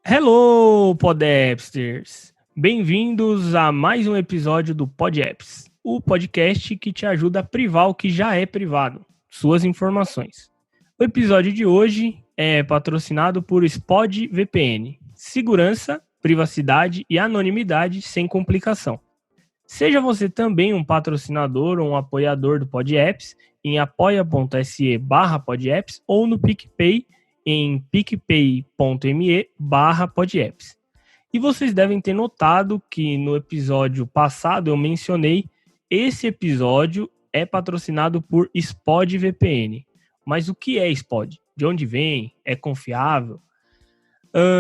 Hello, Podapsters! Bem-vindos a mais um episódio do PodApps, o podcast que te ajuda a privar o que já é privado, suas informações. O episódio de hoje é patrocinado por SpodVPN, segurança, privacidade e anonimidade sem complicação. Seja você também um patrocinador ou um apoiador do PodApps em apoia.se/podapps ou no PicPay em picpay.me/podapps. E vocês devem ter notado que no episódio passado eu mencionei esse episódio é patrocinado por SpodVPN. Mas o que é Spod? De onde vem? É confiável?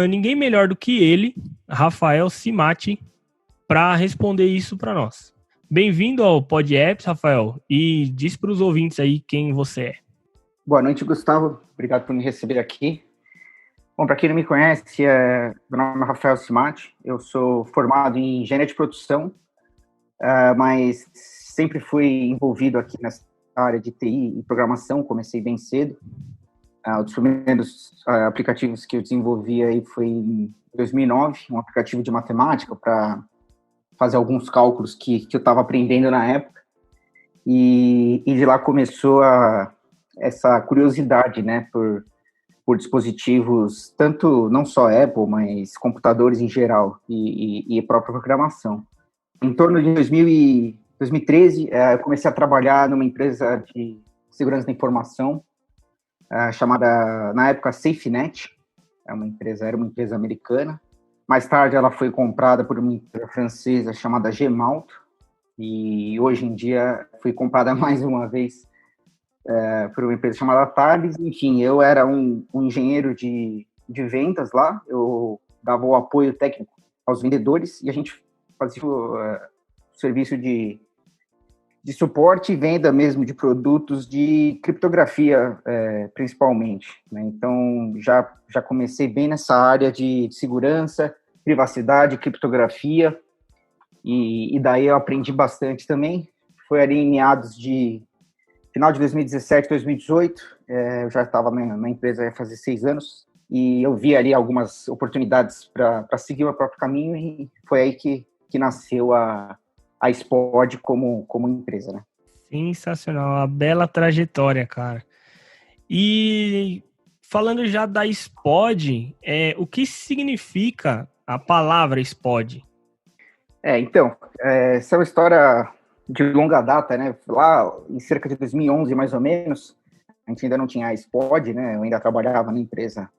Ninguém melhor do que ele, Rafael Cimati, para responder isso para nós. Bem-vindo ao PodApps, Rafael, e diz para os ouvintes aí quem você é. Boa noite, Gustavo. Obrigado por me receber aqui. Bom, para quem não me conhece, meu nome é Rafael Cimati. Eu sou formado em engenharia de produção, mas sempre fui envolvido aqui nessa área de TI e programação. Comecei bem cedo. Um dos primeiros aplicativos que eu desenvolvi aí foi em 2009, um aplicativo de matemática para fazer alguns cálculos que eu estava aprendendo na época. E de lá começou essa curiosidade, né, por dispositivos, tanto não só Apple, mas computadores em geral e a própria programação. Em torno de 2013, eu comecei a trabalhar numa empresa de segurança da informação, chamada, na época, SafeNet. Era uma empresa americana. Mais tarde, ela foi comprada por uma empresa francesa chamada Gemalto, e hoje em dia foi comprada mais uma vez por uma empresa chamada Thales. Enfim, eu era um engenheiro de vendas lá, eu dava o apoio técnico aos vendedores e a gente fazia o serviço de suporte e venda mesmo de produtos de criptografia, principalmente, né? Então, já comecei bem nessa área de segurança, privacidade, criptografia, e daí eu aprendi bastante também. Foi ali em final de 2017, 2018, eu já estava na empresa há fazer 6 anos, e eu vi ali algumas oportunidades para seguir o meu próprio caminho, e foi aí que nasceu a Spod como empresa, né? Sensacional, uma bela trajetória, cara. E falando já da Spod, o que significa a palavra Spod? Então, essa é uma história de longa data, né? Lá em cerca de 2011, mais ou menos, a gente ainda não tinha a Spod, né? Eu ainda trabalhava na empresa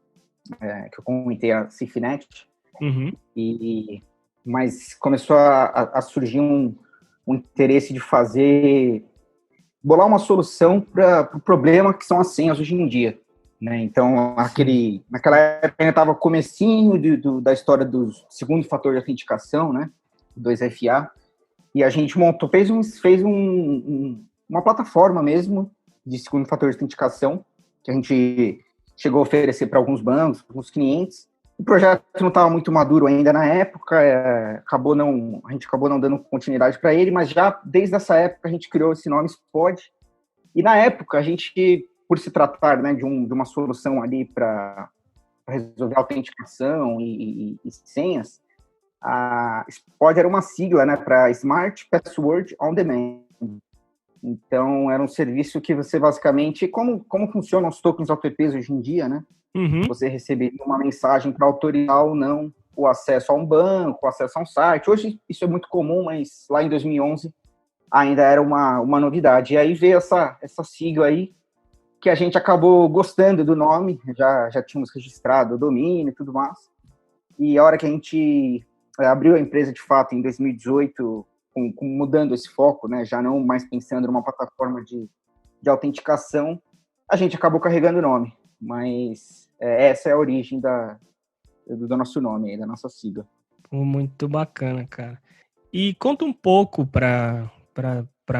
que eu comentei, a SafeNet. Uhum. Mas começou a surgir um interesse de bolar uma solução para o problema que são as senhas hoje em dia, né? Então, naquela época ainda estava comecinho da história do segundo fator de autenticação, né? 2FA. E a gente fez uma plataforma mesmo de segundo fator de autenticação, que a gente chegou a oferecer para alguns bancos, para alguns clientes. O projeto não estava muito maduro ainda na época, a gente acabou não dando continuidade para ele, mas já desde essa época a gente criou esse nome Spod. E na época a gente, por se tratar, né, de uma solução ali para resolver autenticação e senhas, a Spod era uma sigla, né, para Smart Password on Demand. Então, era um serviço que você basicamente, como funcionam os tokens OTPs hoje em dia, né? Uhum. Você receberia uma mensagem para autorizar ou não o acesso a um banco, o acesso a um site. Hoje isso é muito comum, mas lá em 2011 ainda era uma novidade. E aí veio essa sigla aí, que a gente acabou gostando do nome, já tínhamos registrado o domínio e tudo mais. E a hora que a gente abriu a empresa de fato em 2018, mudando esse foco, né, já não mais pensando numa plataforma de autenticação, a gente acabou carregando o nome. Mas essa é a origem do nosso nome, da nossa sigla. Muito bacana, cara. E conta um pouco para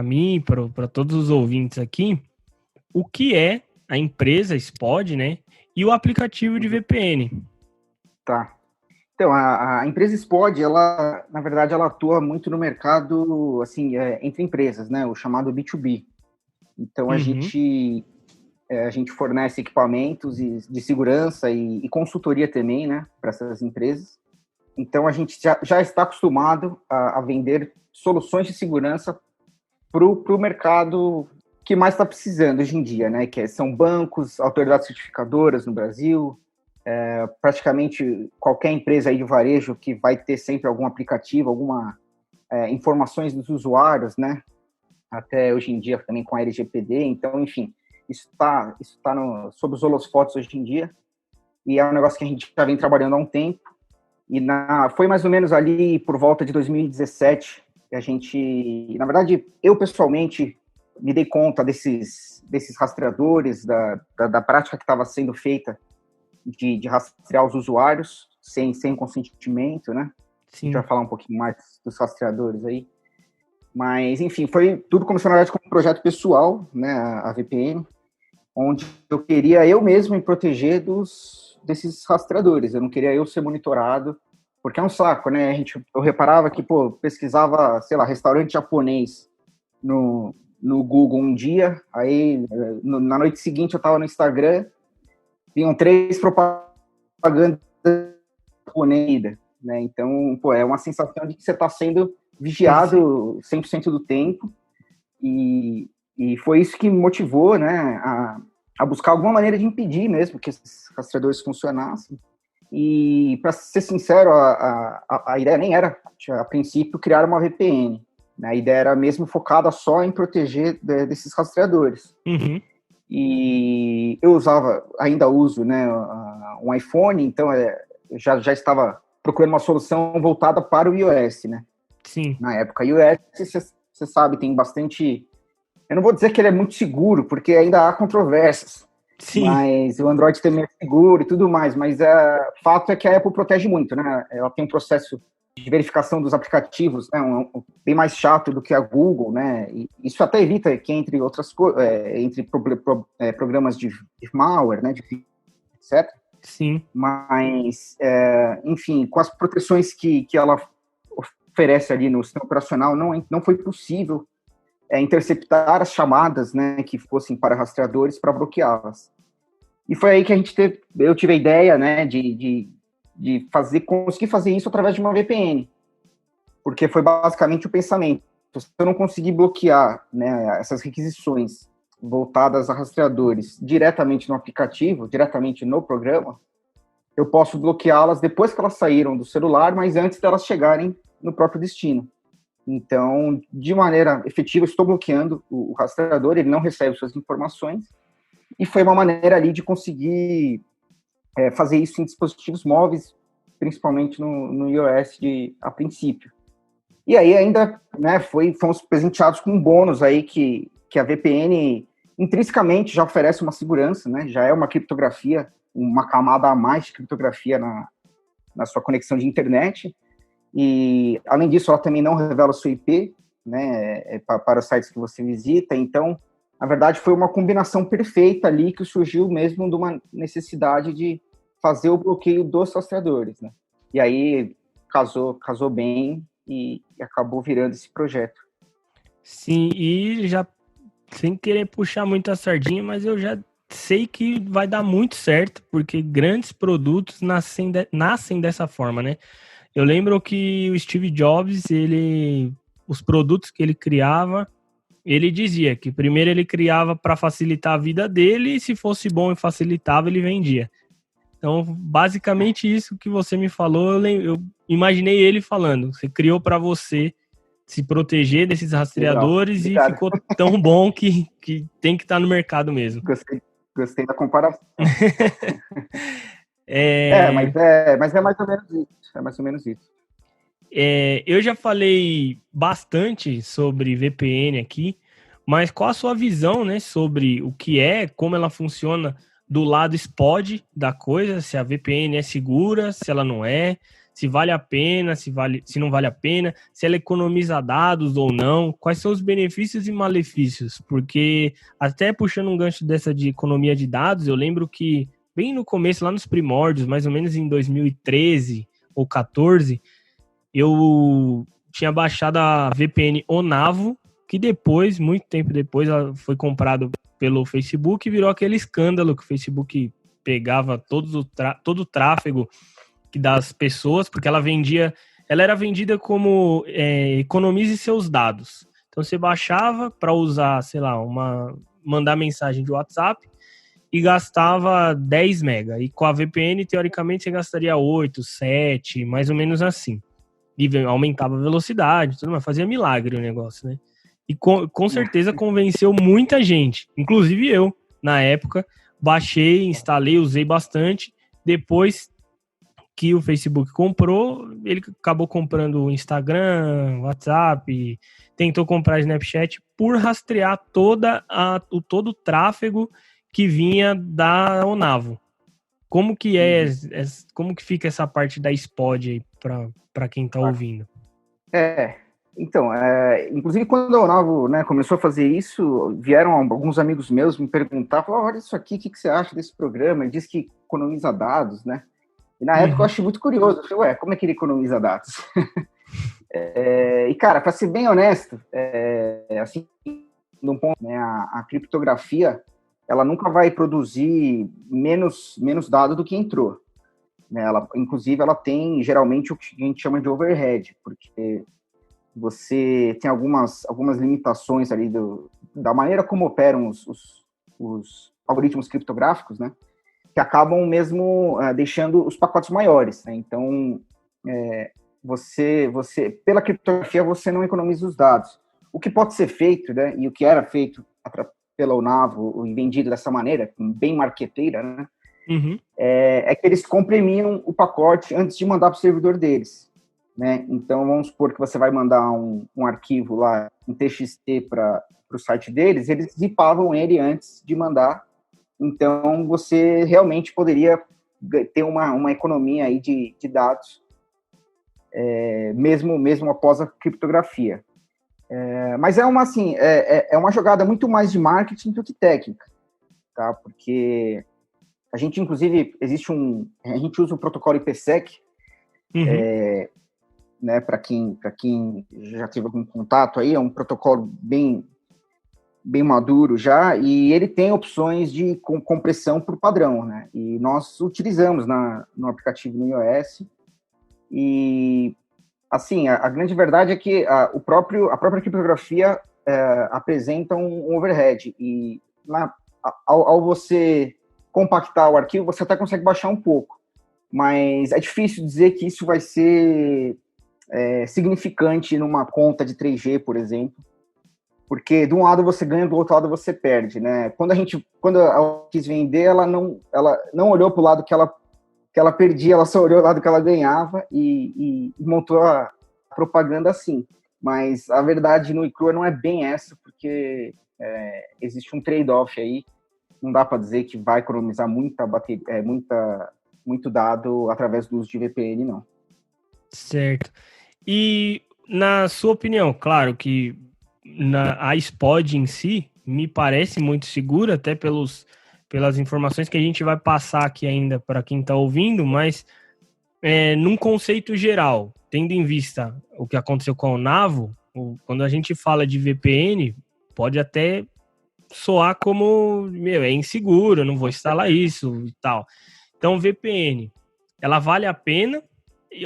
mim, para todos os ouvintes aqui, o que é a empresa Spod, né? E o aplicativo de VPN. Tá. Então, a empresa Spod, ela, na verdade, ela atua muito no mercado, assim, entre empresas, né? O chamado B2B. Então, a gente fornece equipamentos de segurança e consultoria também, né? Para essas empresas. Então, a gente já está acostumado a vender soluções de segurança para o mercado que mais está precisando hoje em dia, né? São bancos, autoridades certificadoras no Brasil, praticamente qualquer empresa aí de varejo que vai ter sempre algum aplicativo, informações dos usuários, né? Até hoje em dia também com a LGPD. Então, enfim, isso tá sob os holofotes hoje em dia, e é um negócio que a gente já vem trabalhando há um tempo. E foi mais ou menos ali por volta de 2017 que a gente, na verdade, eu pessoalmente me dei conta desses rastreadores, da prática que estava sendo feita de rastrear os usuários sem consentimento, né? Sim. A gente vai falar um pouquinho mais dos rastreadores aí. Mas, enfim, tudo começou, na verdade, como um projeto pessoal, né, a VPN, onde eu queria eu mesmo me proteger desses rastreadores. Eu não queria eu ser monitorado, porque é um saco, né? Eu reparava que, pesquisava, sei lá, restaurante japonês no Google um dia, aí na noite seguinte eu estava no Instagram, vinham 3 propagandas japonesas, né? Então, é uma sensação de que você está sendo vigiado 100% do tempo, e foi isso que me motivou, né, a buscar alguma maneira de impedir mesmo que esses rastreadores funcionassem. E, para ser sincero, a ideia nem era, a princípio, criar uma VPN. Né? A ideia era mesmo focada só em proteger desses rastreadores. Uhum. E eu ainda uso, né, um iPhone, então eu já estava procurando uma solução voltada para o iOS, né? Sim. Na época, o iOS, você sabe, tem bastante... Eu não vou dizer que ele é muito seguro, porque ainda há controvérsias. Sim. Mas o Android também é seguro e tudo mais. Mas o fato é que a Apple protege muito, né? Ela tem um processo de verificação dos aplicativos, né, bem mais chato do que a Google, né? E isso até evita que, entre outras coisas, programas de malware, né, etc. Sim. Mas, enfim, com as proteções que ela oferece ali no sistema operacional, não foi possível interceptar as chamadas, né, que fossem para rastreadores, para bloqueá-las. E foi aí que eu tive a ideia, né, de conseguir fazer isso através de uma VPN, porque foi basicamente o pensamento. Se eu não conseguir bloquear, né, essas requisições voltadas a rastreadores diretamente no aplicativo, diretamente no programa, eu posso bloqueá-las depois que elas saíram do celular, mas antes delas chegarem no próprio destino. Então, de maneira efetiva, estou bloqueando o rastreador, ele não recebe suas informações, e foi uma maneira ali de conseguir fazer isso em dispositivos móveis, principalmente no iOS a princípio. E aí ainda, né, fomos presenteados com um bônus aí que a VPN intrinsecamente já oferece uma segurança, né, já é uma criptografia, uma camada a mais de criptografia na sua conexão de internet. E, além disso, ela também não revela sua IP, né, para os sites que você visita. Então, na verdade, foi uma combinação perfeita ali que surgiu mesmo de uma necessidade de fazer o bloqueio dos rastreadores, né? E aí casou bem e acabou virando esse projeto. Sim, e já, sem querer puxar muito a sardinha, mas eu já sei que vai dar muito certo, porque grandes produtos nascem dessa forma, né? Eu lembro que o Steve Jobs, os produtos que ele criava, ele dizia que primeiro ele criava para facilitar a vida dele, e se fosse bom e facilitava, ele vendia. Então, basicamente isso que você me falou, eu imaginei ele falando. Você criou para você se proteger desses rastreadores e ficou tão bom que tem que estar no mercado mesmo. Gostei da comparação. Mas é mais ou menos isso. É mais ou menos isso. Eu já falei bastante sobre VPN aqui, mas qual a sua visão, né, sobre o que como ela funciona do lado SPOD da coisa, se a VPN é segura, se ela não é, se vale a pena, se não vale a pena, se ela economiza dados ou não, quais são os benefícios e malefícios? Porque, até puxando um gancho dessa de economia de dados, eu lembro que bem no começo, lá nos primórdios, mais ou menos em 2013 ou 14, eu tinha baixado a VPN Onavo, que depois, muito tempo depois, ela foi comprado pelo Facebook e virou aquele escândalo que o Facebook pegava todo o tráfego das pessoas, porque ela era vendida como economize seus dados. Então você baixava para usar, sei lá, mandar mensagem de WhatsApp e gastava 10 mega. E com a VPN, teoricamente, você gastaria 8, 7, mais ou menos assim. E aumentava a velocidade, tudo mais, fazia milagre o negócio, né? E com certeza convenceu muita gente, inclusive eu, na época, baixei, instalei, usei bastante. Depois que o Facebook comprou, ele acabou comprando o Instagram, WhatsApp, tentou comprar Snapchat por rastrear todo o tráfego que vinha da Onavo. Como que como que fica essa parte da SPOD aí para quem tá ouvindo? Então, inclusive quando a Onavo, né, começou a fazer isso, vieram alguns amigos meus me perguntar, falaram, olha isso aqui, o que você acha desse programa? Ele diz que economiza dados, né? E na época eu achei muito curioso, eu falei, como é que ele economiza dados? E cara, para ser bem honesto, assim, num ponto, né, a criptografia, ela nunca vai produzir menos dado do que entrou. Né? Inclusive, ela tem, geralmente, o que a gente chama de overhead, porque você tem algumas limitações ali da maneira como operam os algoritmos criptográficos, né? Que acabam mesmo deixando os pacotes maiores. Né? Então, você, pela criptografia, você não economiza os dados. O que pode ser feito, né? E o que era feito pela Onavo e vendido dessa maneira, bem marqueteira, né? Uhum. É que eles comprimiam o pacote antes de mandar para o servidor deles. Né? Então, vamos supor que você vai mandar um arquivo lá, um TXT para o site deles, eles zipavam ele antes de mandar. Então, você realmente poderia ter uma economia aí de dados, mesmo após a criptografia. Mas é uma jogada muito mais de marketing do que técnica, tá? Porque a gente, inclusive, a gente usa o protocolo IPsec, né, para quem já teve algum contato aí, é um protocolo bem maduro já, e ele tem opções de compressão por padrão, né? E nós utilizamos no aplicativo no iOS. E assim, a grande verdade é que a própria criptografia apresenta um overhead, e ao você compactar o arquivo, você até consegue baixar um pouco, mas é difícil dizer que isso vai ser significante numa conta de 3G, por exemplo, porque de um lado você ganha, do outro lado você perde, né? Quando ela quis vender, ela não olhou para o lado que ela perdia, ela só olhou o lado que ela ganhava e montou a propaganda assim. Mas a verdade no e-crua não é bem essa, porque existe um trade-off aí. Não dá para dizer que vai economizar muito dado através do uso de VPN, não. Certo. E, na sua opinião, claro que a SPOD em si me parece muito segura, até pelas informações que a gente vai passar aqui ainda para quem está ouvindo, mas num conceito geral, tendo em vista o que aconteceu com a Onavo, quando a gente fala de VPN, pode até soar como, é inseguro, eu não vou instalar isso e tal. Então, VPN, ela vale a pena?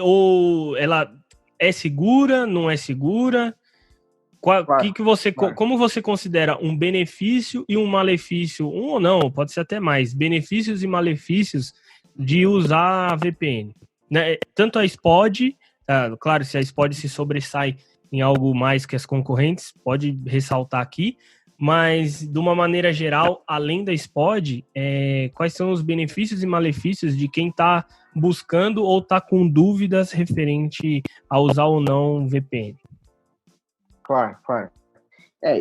Ou ela é segura, não é segura? Claro. Como você considera um benefício e um malefício, um ou não, pode ser até mais, benefícios e malefícios de usar a VPN? Né? Tanto a SPOD, claro, se a SPOD se sobressai em algo mais que as concorrentes, pode ressaltar aqui, mas de uma maneira geral, além da SPOD, quais são os benefícios e malefícios de quem está buscando ou está com dúvidas referente a usar ou não VPN? Claro.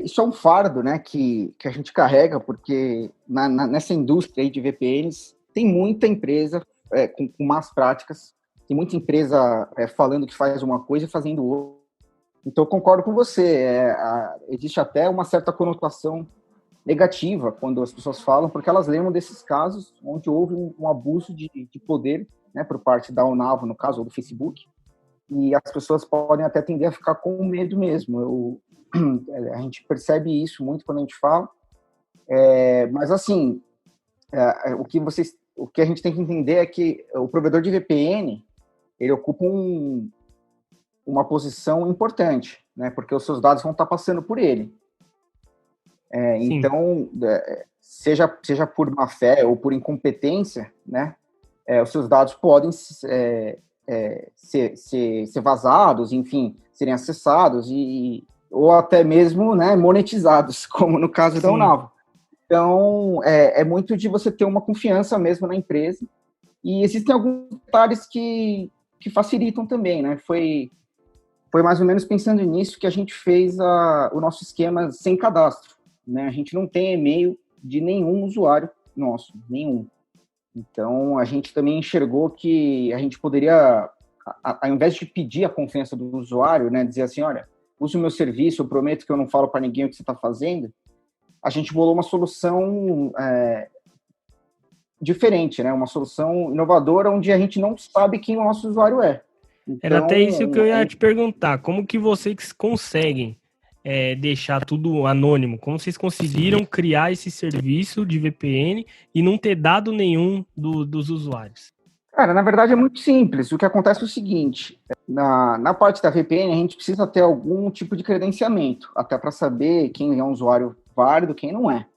Isso é um fardo, né, que a gente carrega, porque nessa indústria aí de VPNs tem muita empresa com más práticas, tem muita empresa falando que faz uma coisa e fazendo outra. Então, eu concordo com você. Existe até uma certa conotação negativa quando as pessoas falam, porque elas lembram desses casos onde houve um abuso de poder né, por parte da Unavo, no caso, ou do Facebook, e as pessoas podem até tender a ficar com medo mesmo. A gente percebe isso muito quando a gente fala, mas assim, o que a gente tem que entender é que o provedor de VPN, ele ocupa uma posição importante, né, porque os seus dados vão estar passando por ele. Então, seja por má fé ou por incompetência, né, os seus dados podem ser vazados, enfim, serem acessados ou até mesmo, né, monetizados, como no caso da Unavo. Então, é muito de você ter uma confiança mesmo na empresa, e existem alguns detalhes que facilitam também, né? Foi mais ou menos pensando nisso que a gente fez o nosso esquema sem cadastro, né? A gente não tem e-mail de nenhum usuário nosso, nenhum. Então, a gente também enxergou que a gente poderia, ao invés de pedir a confiança do usuário, né, dizer assim, olha, use o meu serviço, eu prometo que eu não falo para ninguém o que você está fazendo, a gente bolou uma solução diferente, né, uma solução inovadora, onde a gente não sabe quem o nosso usuário é. Então, era até isso que eu ia te perguntar, como que vocês conseguem deixar tudo anônimo? Como vocês conseguiram criar esse serviço de VPN e não ter dado nenhum dos usuários? Cara, na verdade é muito simples. O que acontece é o seguinte, na parte da VPN a gente precisa ter algum tipo de credenciamento, até para saber quem é um usuário válido, quem não é,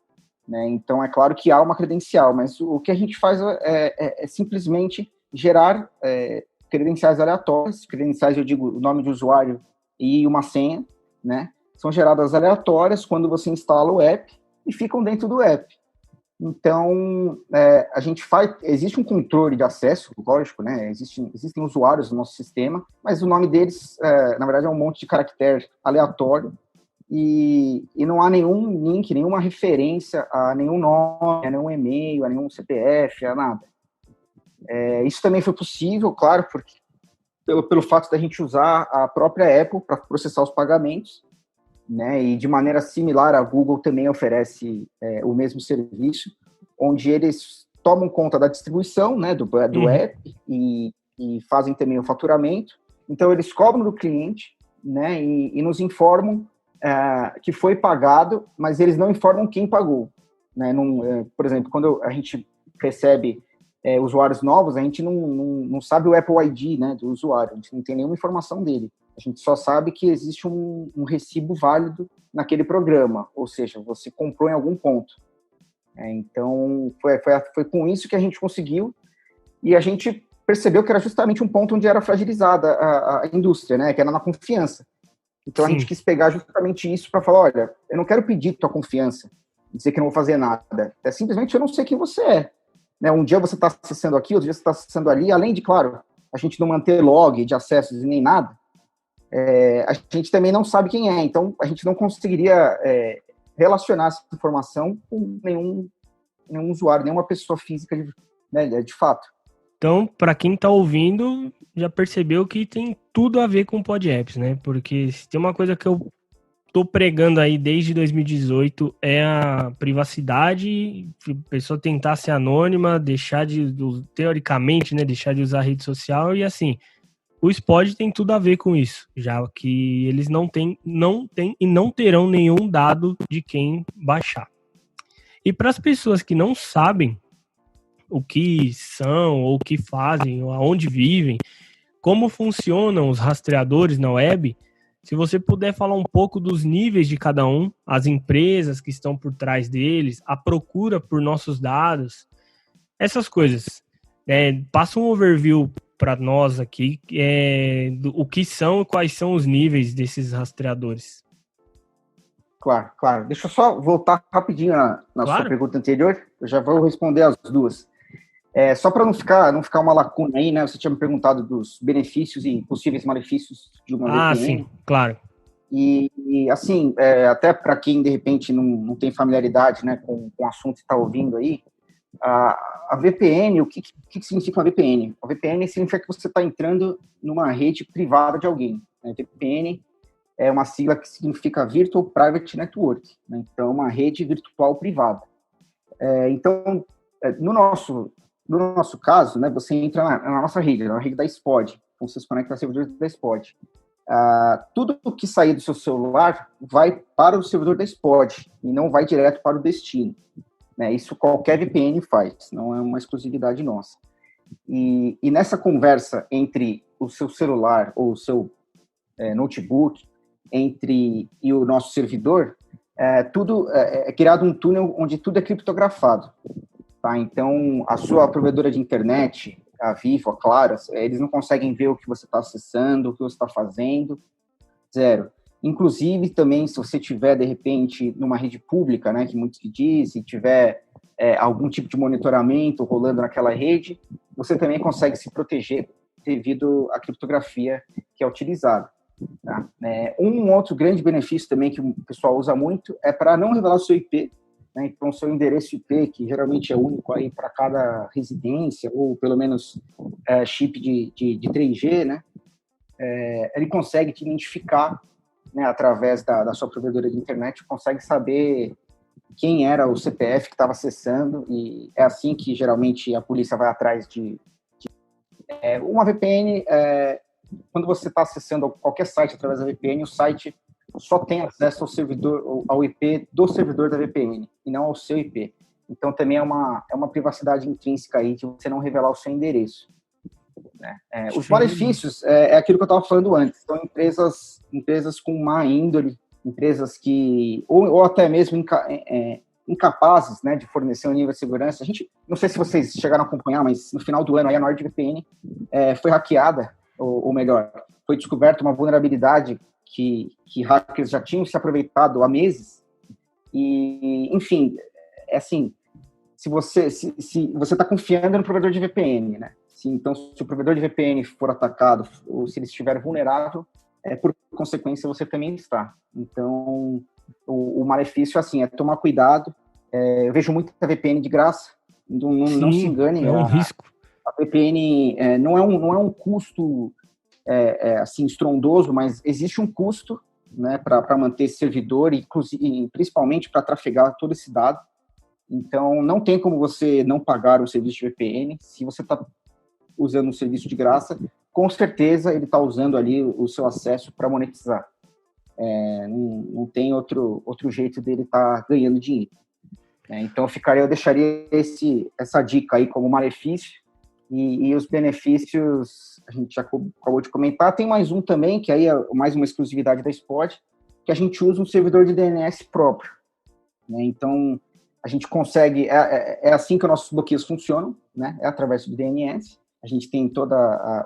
né? Então é claro que há uma credencial, mas o que a gente faz é simplesmente gerar credenciais aleatórias. Credenciais, eu digo o nome de usuário e uma senha, né? São geradas aleatórias quando você instala o app e ficam dentro do app. Então, a gente existe um controle de acesso, lógico, né? Existem usuários no nosso sistema, mas o nome deles, na verdade, é um monte de caractere aleatório e não há nenhum link, nenhuma referência a nenhum nome, a nenhum e-mail, a nenhum CPF, a nada. Isso também foi possível, claro, porque pelo fato da gente usar a própria Apple para processar os pagamentos, né, e de maneira similar a Google também oferece o mesmo serviço, onde eles tomam conta da distribuição, né, do app e fazem também o faturamento. Então eles cobram do cliente, né, e nos informam que foi pagado, mas eles não informam quem pagou, né? Por exemplo, quando a gente recebe usuários novos, a gente não sabe o Apple ID, né, do usuário, a gente não tem nenhuma informação dele. A gente só sabe que existe um recibo válido naquele programa, ou seja, você comprou em algum ponto. Então, foi com isso que a gente conseguiu, e a gente percebeu que era justamente um ponto onde era fragilizada a indústria, né, que era na confiança. Então, a gente quis pegar justamente isso para falar, olha, eu não quero pedir tua confiança, dizer que eu não vou fazer nada. Simplesmente eu não sei quem você é. Né? Um dia você está acessando aqui, outro dia você está acessando ali, além de, claro, a gente não manter log de acessos e nem nada, a gente também não sabe quem é, então a gente não conseguiria relacionar essa informação com nenhum usuário, nenhuma pessoa física, né, de fato. Então, para quem está ouvindo, já percebeu que tem tudo a ver com Pod Apps, né? Porque se tem uma coisa que eu tô pregando aí desde 2018 é a privacidade, a pessoa tentar ser anônima, teoricamente, né, deixar de usar a rede social, e assim, o Spod tem tudo a ver com isso, já que eles não têm e não terão nenhum dado de quem baixar. E para as pessoas que não sabem o que são, ou o que fazem, ou aonde vivem, como funcionam os rastreadores na web, se você puder falar um pouco dos níveis de cada um, as empresas que estão por trás deles, a procura por nossos dados, essas coisas. Passa um overview para nós aqui, o que são e quais são os níveis desses rastreadores. Claro. Deixa eu só voltar rapidinho na sua pergunta anterior, eu já vou responder as duas. Só para não ficar uma lacuna aí, né? Você tinha me perguntado dos benefícios e possíveis malefícios de uma VPN. Sim, claro. E assim, até para quem, de repente, não tem familiaridade, né, com o assunto que está ouvindo aí, a VPN, o que significa uma VPN? A VPN significa que você está entrando numa rede privada de alguém. Né? VPN é uma sigla que significa Virtual Private Network, né? Então, uma rede virtual privada. Então, no nosso no nosso caso, né, você entra na nossa rede, na rede da SPOD, então você se conecta a servidores da SPOD. Tudo que sair do seu celular vai para o servidor da SPOD e não vai direto para o destino. Né? Isso qualquer VPN faz, não é uma exclusividade nossa. E nessa conversa entre o seu celular ou o seu notebook e o nosso servidor, tudo é criado um túnel onde tudo é criptografado. Tá? Então, a sua provedora de internet, a Vivo, a Claro, eles não conseguem ver o que você está acessando, o que você está fazendo, zero. Inclusive, também, se você tiver, de repente, numa rede pública, né, que muitos dizem, e tiver algum tipo de monitoramento rolando naquela rede, você também consegue se proteger devido à criptografia que é utilizada. Tá? Um outro grande benefício também que o pessoal usa muito é para não revelar o seu IP, né? Então, seu endereço IP, que geralmente é único aí para cada residência, ou pelo menos chip de 3G, né? Ele consegue te identificar, né, através da sua provedora de internet, consegue saber quem era o CPF que estava acessando, e é assim que geralmente a polícia vai atrás uma VPN. Quando você está acessando qualquer site através da VPN, o site só tem acesso ao servidor, ao IP do servidor da VPN, e não ao seu IP. Então, também é uma privacidade intrínseca aí de você não revelar o seu endereço. Né? Os malefícios é aquilo que eu estava falando antes. São empresas com má índole, empresas que, ou até mesmo incapazes, né, de fornecer um nível de segurança. A gente, não sei se vocês chegaram a acompanhar, mas no final do ano aí, a NordVPN foi hackeada, ou melhor, foi descoberta uma vulnerabilidade que hackers já tinham se aproveitado há meses. E, enfim, assim, se você está confiando no provedor de VPN, né? Então, se o provedor de VPN for atacado, ou se ele estiver vulnerável, por consequência, você também está. Então, o malefício, assim, é tomar cuidado. Eu vejo muita VPN de graça, não se engane. É um risco. A VPN não é um custo assim, estrondoso, mas existe um custo, né, para manter esse servidor, e principalmente para trafegar todo esse dado. Então, não tem como você não pagar o serviço de VPN. Se você está usando um serviço de graça, com certeza ele está usando ali o seu acesso para monetizar. Não tem outro jeito dele estar ganhando dinheiro. Então, eu deixaria essa dica aí como malefício, e os benefícios a gente já acabou de comentar. Tem mais um também, que aí é mais uma exclusividade da SPOD, que a gente usa um servidor de DNS próprio. Né? Então, a gente consegue, é assim que os nossos bloqueios funcionam, né? É através do DNS. A gente tem todo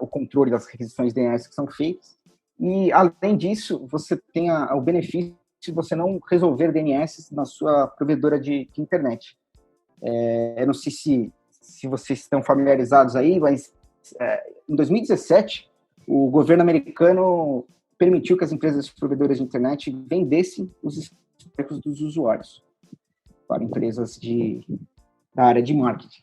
o controle das requisições DNS que são feitas. E, além disso, você tem o benefício de você não resolver DNS na sua provedora de internet. Eu não sei se vocês estão familiarizados aí, mas em 2017, o governo americano permitiu que as empresas provedoras de internet vendessem os históricos dos usuários para empresas da área de marketing.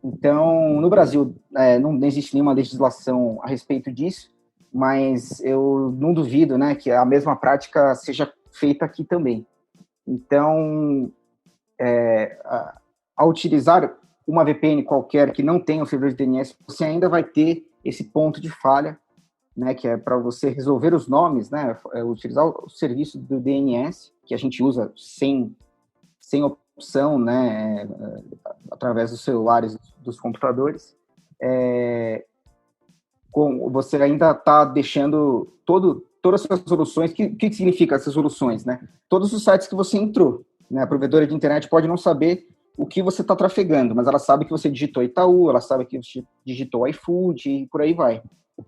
Então, no Brasil, não existe nenhuma legislação a respeito disso, mas eu não duvido, né, que a mesma prática seja feita aqui também. Então, ao utilizar uma VPN qualquer que não tenha o servidor de DNS, você ainda vai ter esse ponto de falha, né, que é para você resolver os nomes, né, utilizar o serviço do DNS, que a gente usa sem opção, né, através dos celulares, dos computadores. Você ainda está deixando todas as soluções. O que significa essas soluções? Né? Todos os sites que você entrou, né, a provedora de internet pode não saber o que você está trafegando, mas ela sabe que você digitou Itaú, ela sabe que você digitou iFood e por aí vai.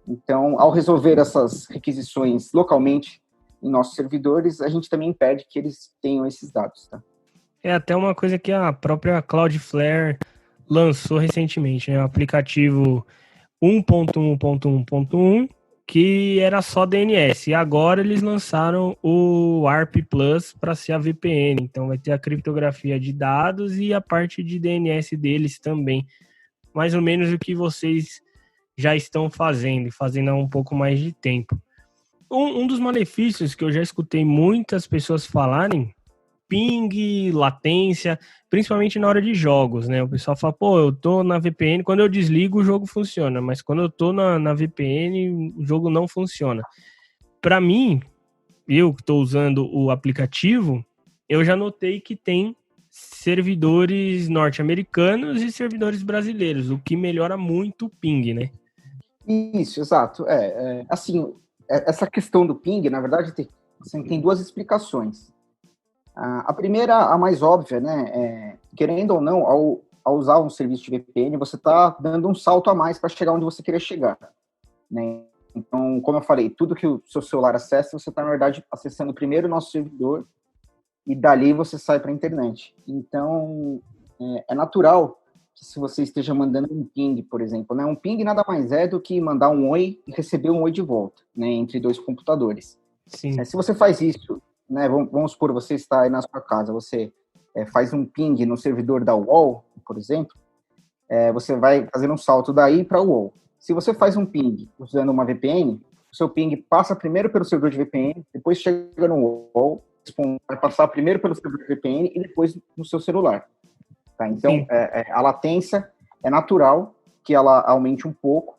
Então, ao resolver essas requisições localmente em nossos servidores, a gente também impede que eles tenham esses dados. Tá? É até uma coisa que a própria Cloudflare lançou recentemente, né? O aplicativo 1.1.1.1, que era só DNS. E agora eles lançaram o ARP Plus para ser a VPN. Então vai ter a criptografia de dados e a parte de DNS deles também. Mais ou menos o que vocês já estão fazendo há um pouco mais de tempo. Um dos malefícios que eu já escutei muitas pessoas falarem ping, latência, principalmente na hora de jogos, né? O pessoal fala, pô, eu tô na VPN, quando eu desligo o jogo funciona, mas quando eu tô na VPN o jogo não funciona. Para mim, eu que estou usando o aplicativo, eu já notei que tem servidores norte-americanos e servidores brasileiros, o que melhora muito o ping, né? Isso, exato. Assim, essa questão do ping, na verdade, tem duas explicações. A primeira, a mais óbvia, né? Querendo ou não, ao usar um serviço de VPN, você está dando um salto a mais para chegar onde você queria chegar, né? Então, como eu falei, tudo que o seu celular acessa, você está, na verdade, acessando primeiro o nosso servidor e dali você sai para a internet. Então, é natural que se você esteja mandando um ping, por exemplo, né? Um ping nada mais é do que mandar um oi e receber um oi de volta, né? Entre dois computadores. Sim. Se você faz isso, né? Vamos supor, você está aí na sua casa, você faz um ping no servidor da UOL, por exemplo, você vai fazer um salto daí para o UOL. Se você faz um ping usando uma VPN, o seu ping passa primeiro pelo servidor de VPN, depois chega no UOL, vai passar primeiro pelo servidor de VPN e depois no seu celular. Tá? Então, a latência é natural que ela aumente um pouco,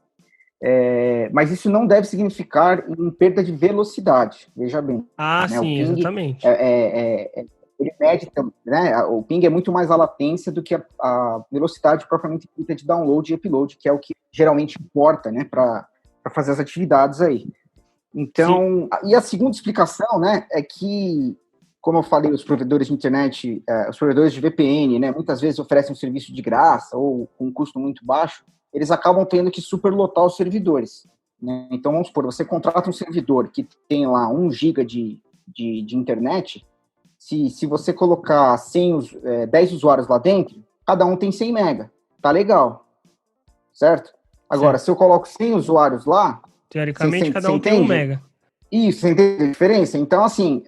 mas isso não deve significar em perda de velocidade, veja bem. Ah, né? sim, exatamente. Ele mede, né? O ping é muito mais a latência do que a velocidade propriamente dita de download e upload, que é o que geralmente importa, né, para fazer as atividades aí. Então, e a segunda explicação, né, é que, como eu falei, os provedores de internet, os provedores de VPN, né, muitas vezes oferecem um serviço de graça ou com um custo muito baixo, eles acabam tendo que superlotar os servidores, né? Então, vamos supor, você contrata um servidor que tem lá 1 GB de internet. Se você colocar 10 usuários lá dentro, cada um tem 100 mega. Tá legal. Certo? Agora, se eu coloco 100 usuários lá... Teoricamente, cada um tem 1 mega. Isso, você entende a diferença? Então, assim,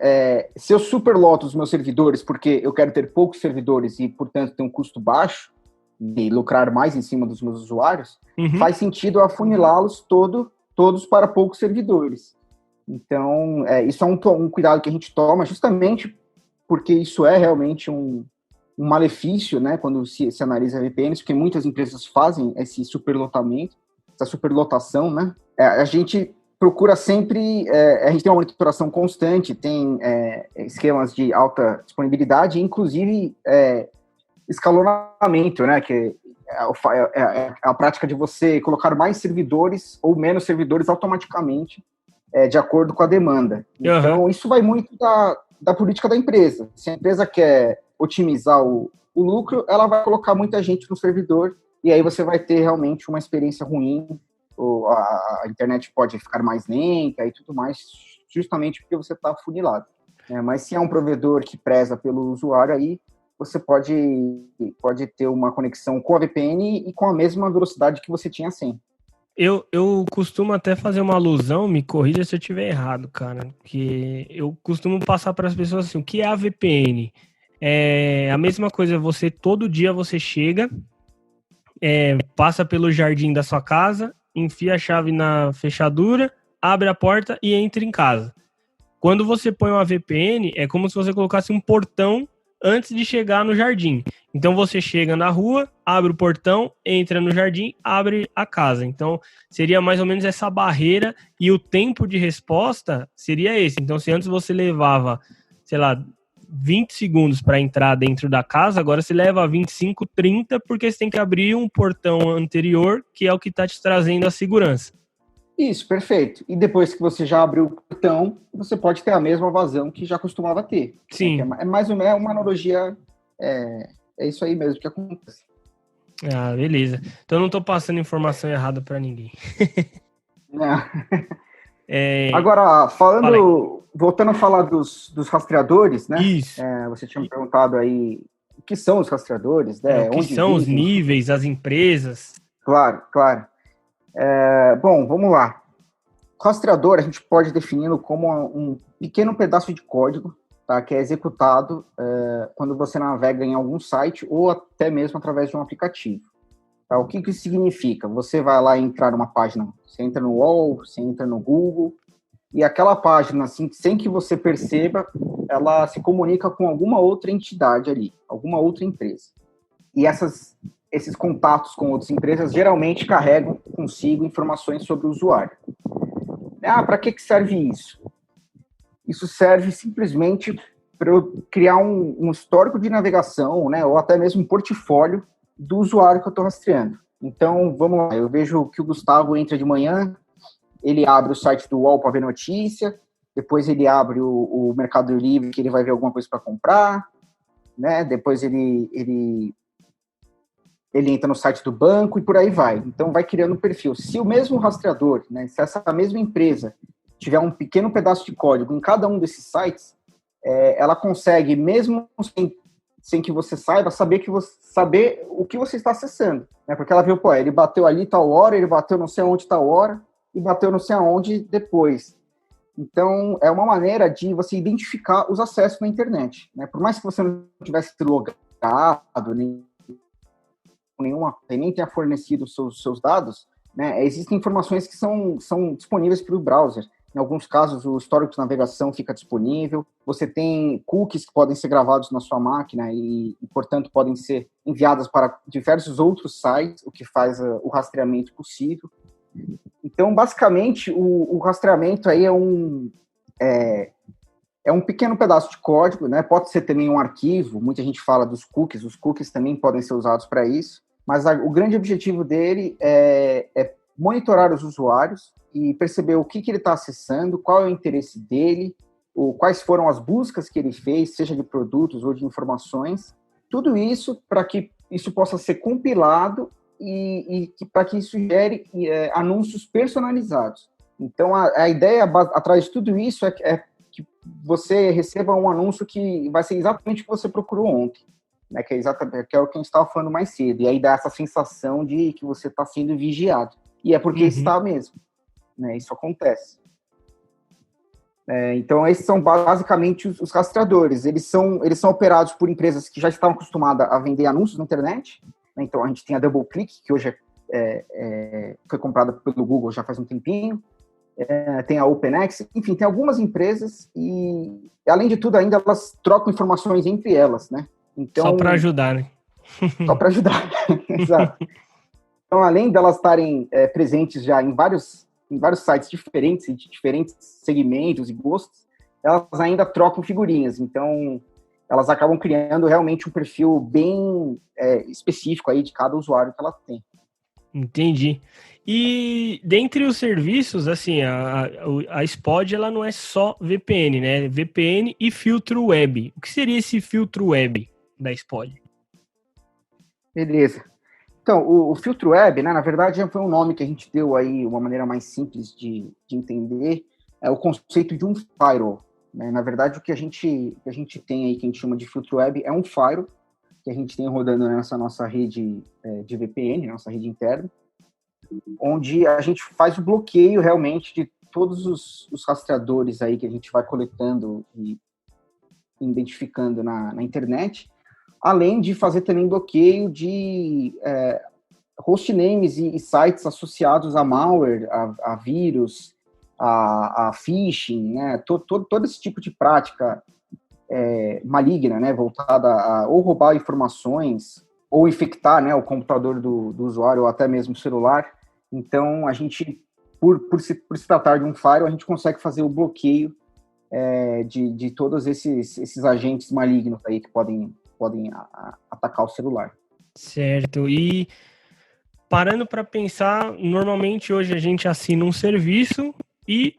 se eu superloto os meus servidores porque eu quero ter poucos servidores e, portanto, ter um custo baixo e lucrar mais em cima dos meus usuários, faz sentido afunilá-los todos para poucos servidores. Então, isso é um cuidado que a gente toma justamente porque isso é realmente um malefício, né, quando se analisa VPNs, porque muitas empresas fazem esse superlotamento, essa superlotação, né? A gente procura sempre, a gente tem uma monitoração constante, tem esquemas de alta disponibilidade, inclusive escalonamento, né, que é a prática de você colocar mais servidores ou menos servidores automaticamente, de acordo com a demanda. Então, isso vai muito da política da empresa. Se a empresa quer otimizar o lucro, ela vai colocar muita gente no servidor e aí você vai ter realmente uma experiência ruim, ou a internet pode ficar mais lenta e tudo mais, justamente porque você está afunilado. Mas se é um provedor que preza pelo usuário, aí você pode ter uma conexão com a VPN e com a mesma velocidade que você tinha sem. Eu costumo até fazer uma alusão, me corrija se eu estiver errado, cara, que eu costumo passar para as pessoas assim, o que é a VPN? É a mesma coisa, todo dia você chega, passa pelo jardim da sua casa, enfia a chave na fechadura, abre a porta e entra em casa. Quando você põe uma VPN, é como se você colocasse um portão antes de chegar no jardim. Então você chega na rua, abre o portão, entra no jardim, abre a casa. Então seria mais ou menos essa barreira e o tempo de resposta seria esse. Então se antes você levava, sei lá, 20 segundos para entrar dentro da casa, agora você leva 25, 30, porque você tem que abrir um portão anterior, que é o que está te trazendo a segurança. Isso, perfeito. E depois que você já abriu o portão, você pode ter a mesma vazão que já costumava ter. Sim. É mais ou menos uma analogia, é isso aí mesmo que acontece. Ah, beleza. Então eu não estou passando informação errada para ninguém. Agora, voltando a falar dos rastreadores, né? Isso. Você tinha me perguntado aí o que são os rastreadores, né? O que são os níveis, as empresas. Claro. Bom, vamos lá. Rastreador a gente pode defini-lo como um pequeno pedaço de código, tá, que é executado quando você navega em algum site ou até mesmo através de um aplicativo. Tá? O que isso significa? Você vai lá entrar numa página, você entra no UOL, você entra no Google, e aquela página, assim, sem que você perceba, ela se comunica com alguma outra entidade ali, alguma outra empresa. E esses contatos com outras empresas geralmente carregam consigo informações sobre o usuário. Para que serve isso? Isso serve simplesmente para eu criar um histórico de navegação, né, ou até mesmo um portfólio do usuário que eu estou rastreando. Então, vamos lá, eu vejo que o Gustavo entra de manhã, ele abre o site do UOL para ver notícia, depois ele abre o Mercado Livre, que ele vai ver alguma coisa para comprar, né? Depois ele entra no site do banco e por aí vai. Então, vai criando um perfil. Se o mesmo rastreador, né, se essa mesma empresa tiver um pequeno pedaço de código em cada um desses sites, ela consegue, mesmo sem que você saiba, saber o que você está acessando. Né? Porque ela viu, ele bateu ali tal hora, ele bateu não sei aonde tal hora, e bateu não sei aonde depois. Então, é uma maneira de você identificar os acessos na internet. Né? Por mais que você não tivesse logado, nem tenha fornecido os seus dados, né, existem informações que são disponíveis para o browser. Em alguns casos, o histórico de navegação fica disponível. Você tem cookies que podem ser gravados na sua máquina e portanto, podem ser enviadas para diversos outros sites, o que faz o rastreamento possível. Então, basicamente, o rastreamento aí é um pequeno pedaço de código, né? Pode ser também um arquivo. Muita gente fala dos cookies. Os cookies também podem ser usados para isso. Mas o grande objetivo dele é monitorar os usuários e perceber o que ele está acessando, qual é o interesse dele, quais foram as buscas que ele fez, seja de produtos ou de informações. Tudo isso para que isso possa ser compilado e para que isso gere anúncios personalizados. Então, a ideia atrás de tudo isso é que você receba um anúncio que vai ser exatamente o que você procurou ontem, né, que é o que a gente estava falando mais cedo. E aí dá essa sensação de que você está sendo vigiado. E é porque está mesmo. Né, isso acontece. Então, esses são basicamente os rastreadores. Eles são operados por empresas que já estão acostumadas a vender anúncios na internet. Então, a gente tem a DoubleClick, que hoje foi comprada pelo Google já faz um tempinho. Tem a OpenX. Enfim, tem algumas empresas e, além de tudo, ainda elas trocam informações entre elas, né? Então, só para ajudar, né? Só para ajudar, exato. Então, além delas estarem presentes já em vários sites diferentes, de diferentes segmentos e gostos, elas ainda trocam figurinhas. Então, elas acabam criando realmente um perfil bem específico aí de cada usuário que ela tem. Entendi. E dentre os serviços, assim, a SPOD, ela não é só VPN, né? VPN e filtro web. O que seria esse filtro web da SPOD? Beleza. Então, o filtro web, né, na verdade, foi um nome que a gente deu aí, uma maneira mais simples de entender, é o conceito de um firewall. Né? Na verdade, o que a gente tem aí, que a gente chama de filtro web, é um firewall que a gente tem rodando nessa nossa rede de VPN, nossa rede interna, onde a gente faz o bloqueio realmente de todos os rastreadores aí que a gente vai coletando e identificando na internet, além de fazer também bloqueio de hostnames e sites associados a malware, a vírus, a phishing, né? Todo esse tipo de prática maligna, né? Voltada a ou roubar informações, ou infectar, né, o computador do usuário, ou até mesmo o celular. Então, a gente, por se tratar de um firewall, a gente consegue fazer o bloqueio de todos esses agentes malignos aí que podem atacar o celular. Certo. E parando para pensar, normalmente hoje a gente assina um serviço e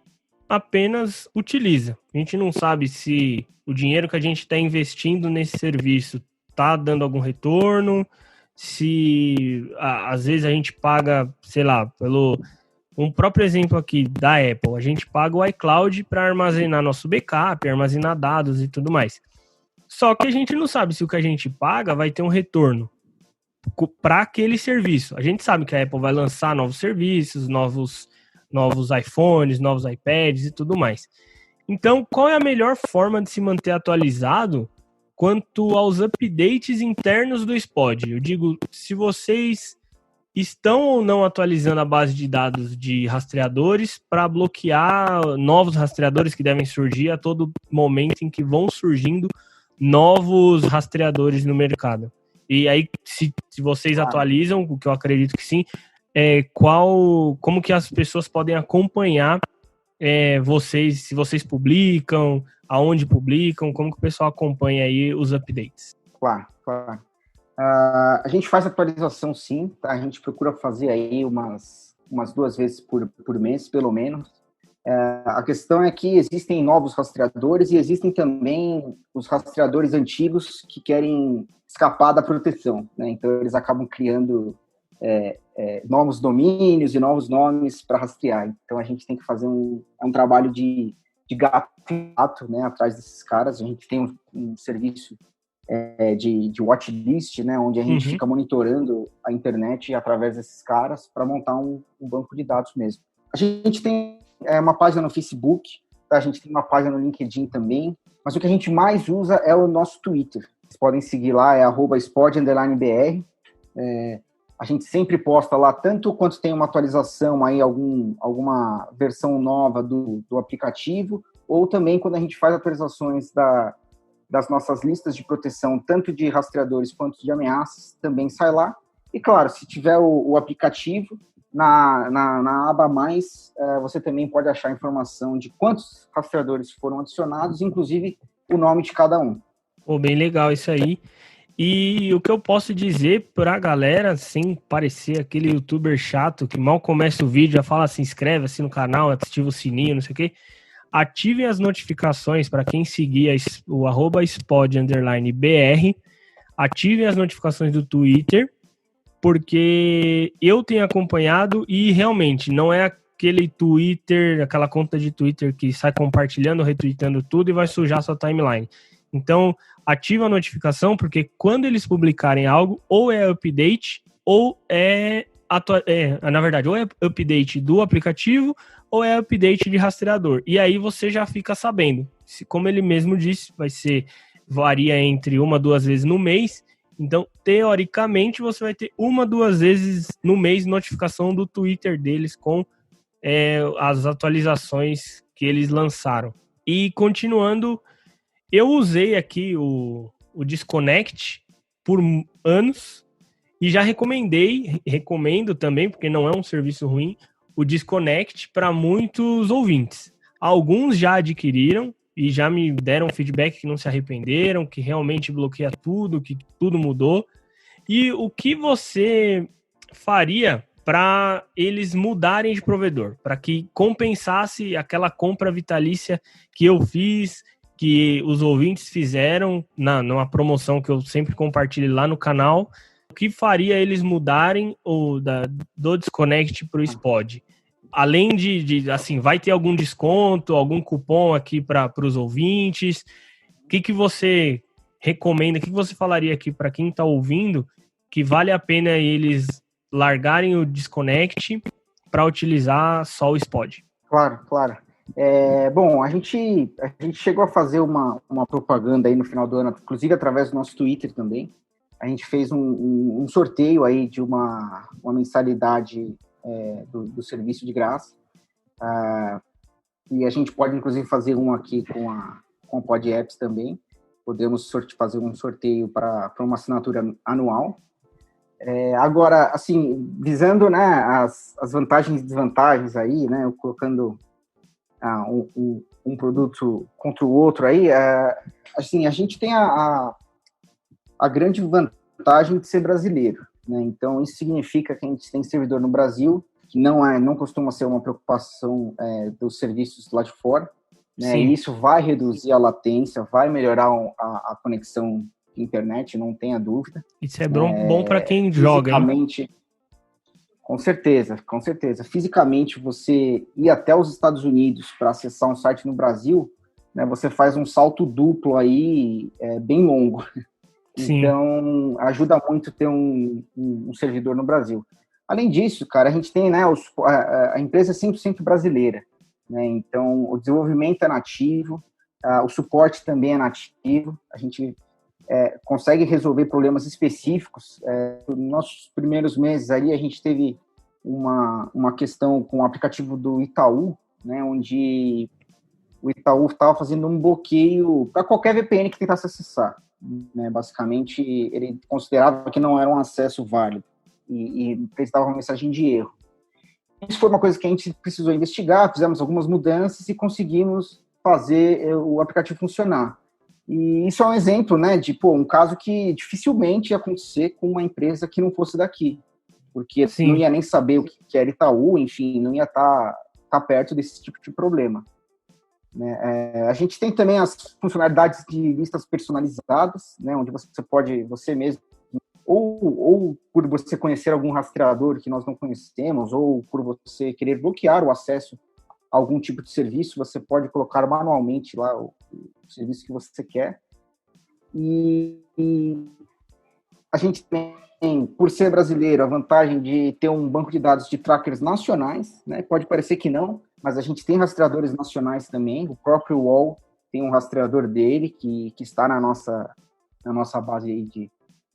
apenas utiliza. A gente não sabe se o dinheiro que a gente está investindo nesse serviço está dando algum retorno, se às vezes a gente paga, sei lá, pelo um próprio exemplo aqui da Apple, a gente paga o iCloud para armazenar nosso backup, armazenar dados e tudo mais. Só que a gente não sabe se o que a gente paga vai ter um retorno para aquele serviço. A gente sabe que a Apple vai lançar novos serviços, novos iPhones, novos iPads e tudo mais. Então, qual é a melhor forma de se manter atualizado quanto aos updates internos do SPOD? Eu digo, se vocês estão ou não atualizando a base de dados de rastreadores para bloquear novos rastreadores que devem surgir a todo momento em que vão surgindo novos rastreadores no mercado. E aí, se vocês atualizam, o que eu acredito que sim, como que as pessoas podem acompanhar vocês, se vocês publicam, aonde publicam, como que o pessoal acompanha aí os updates? Claro. A gente faz atualização sim, tá? A gente procura fazer aí umas 2 vezes por mês, pelo menos. A questão é que existem novos rastreadores e existem também os rastreadores antigos que querem escapar da proteção, né? Então, eles acabam criando novos domínios e novos nomes para rastrear. Então, a gente tem que fazer um trabalho de gato, né, atrás desses caras. A gente tem um serviço de watchlist, né, onde a gente fica monitorando a internet através desses caras para montar um banco de dados mesmo. A gente tem uma página no Facebook, tá? A gente tem uma página no LinkedIn também, mas o que a gente mais usa é o nosso Twitter. Vocês podem seguir lá, @spod_br. A gente sempre posta lá, tanto quanto tem uma atualização aí, alguma versão nova do aplicativo, ou também quando a gente faz atualizações das nossas listas de proteção, tanto de rastreadores quanto de ameaças, também sai lá. E, claro, se tiver o aplicativo, na aba mais, você também pode achar informação de quantos rastreadores foram adicionados, inclusive o nome de cada um. Bem legal isso aí. E o que eu posso dizer pra galera, sem parecer aquele youtuber chato que mal começa o vídeo, já fala, se inscreve assim no canal, ativa o sininho, não sei o quê. Ativem as notificações para quem seguir o @spod_br. Ativem as notificações do Twitter, porque eu tenho acompanhado e realmente não é aquele Twitter, aquela conta de Twitter que sai compartilhando, retweetando tudo e vai sujar sua timeline. Então, ativa a notificação, porque quando eles publicarem algo, ou é update, ou na verdade, ou é update do aplicativo, ou é update de rastreador. E aí você já fica sabendo. Como ele mesmo disse, varia entre 1 a 2 vezes no mês. Então, teoricamente, você vai ter 1 a 2 vezes no mês notificação do Twitter deles com as atualizações que eles lançaram. E continuando, eu usei aqui o Disconnect por anos e já recomendo também, porque não é um serviço ruim, o Disconnect para muitos ouvintes. Alguns já adquiriram e já me deram feedback que não se arrependeram, que realmente bloqueia tudo, que tudo mudou. E o que você faria para eles mudarem de provedor? Para que compensasse aquela compra vitalícia que eu fiz, que os ouvintes fizeram numa promoção que eu sempre compartilho lá no canal. O que faria eles mudarem do Disconnect para o Spod? Além de assim, vai ter algum desconto, algum cupom aqui para os ouvintes? O que você recomenda? O que você falaria aqui para quem está ouvindo que vale a pena eles largarem o Disconnect para utilizar só o Spod? Claro. Bom, a gente chegou a fazer uma propaganda aí no final do ano, inclusive através do nosso Twitter também. A gente fez um sorteio aí de uma mensalidade do serviço de graça. E a gente pode, inclusive, fazer um aqui com a Pod Apps também. Podemos fazer um sorteio para uma assinatura anual. Agora, assim, visando, né, as vantagens e desvantagens aí, né, colocando um produto contra o outro aí, assim, a gente tem a grande vantagem de ser brasileiro, né? Então, isso significa que a gente tem servidor no Brasil, que não costuma ser uma preocupação dos serviços lá de fora, né? E isso vai reduzir a latência, vai melhorar a conexão de internet, não tenha dúvida. Isso é bom para quem joga, hein? Com certeza. Fisicamente, você ir até os Estados Unidos para acessar um site no Brasil, né, você faz um salto duplo aí, bem longo. Sim. Então, ajuda muito ter um servidor no Brasil. Além disso, cara, a gente tem, né, a empresa é 100% brasileira, né? Então, o desenvolvimento é nativo, o suporte também é nativo. A gente consegue resolver problemas específicos. Nos nossos primeiros meses ali, a gente teve uma questão com o aplicativo do Itaú, né, onde o Itaú estava fazendo um bloqueio para qualquer VPN que tentasse acessar. Né? Basicamente, ele considerava que não era um acesso válido e apresentava uma mensagem de erro. Isso foi uma coisa que a gente precisou investigar, fizemos algumas mudanças e conseguimos fazer o aplicativo funcionar. E isso é um exemplo, né, de um caso que dificilmente ia acontecer com uma empresa que não fosse daqui, porque Sim. Não ia nem saber o que era Itaú, enfim, não ia estar perto desse tipo de problema. Né? A gente tem também as funcionalidades de listas personalizadas, né, onde você pode, você mesmo, ou por você conhecer algum rastreador que nós não conhecemos, ou por você querer bloquear o acesso a algum tipo de serviço, você pode colocar manualmente lá o serviço que você quer. E a gente tem, por ser brasileiro, a vantagem de ter um banco de dados de trackers nacionais, né? Pode parecer que não, mas a gente tem rastreadores nacionais também. O próprio UOL tem um rastreador dele que está na nossa base aí de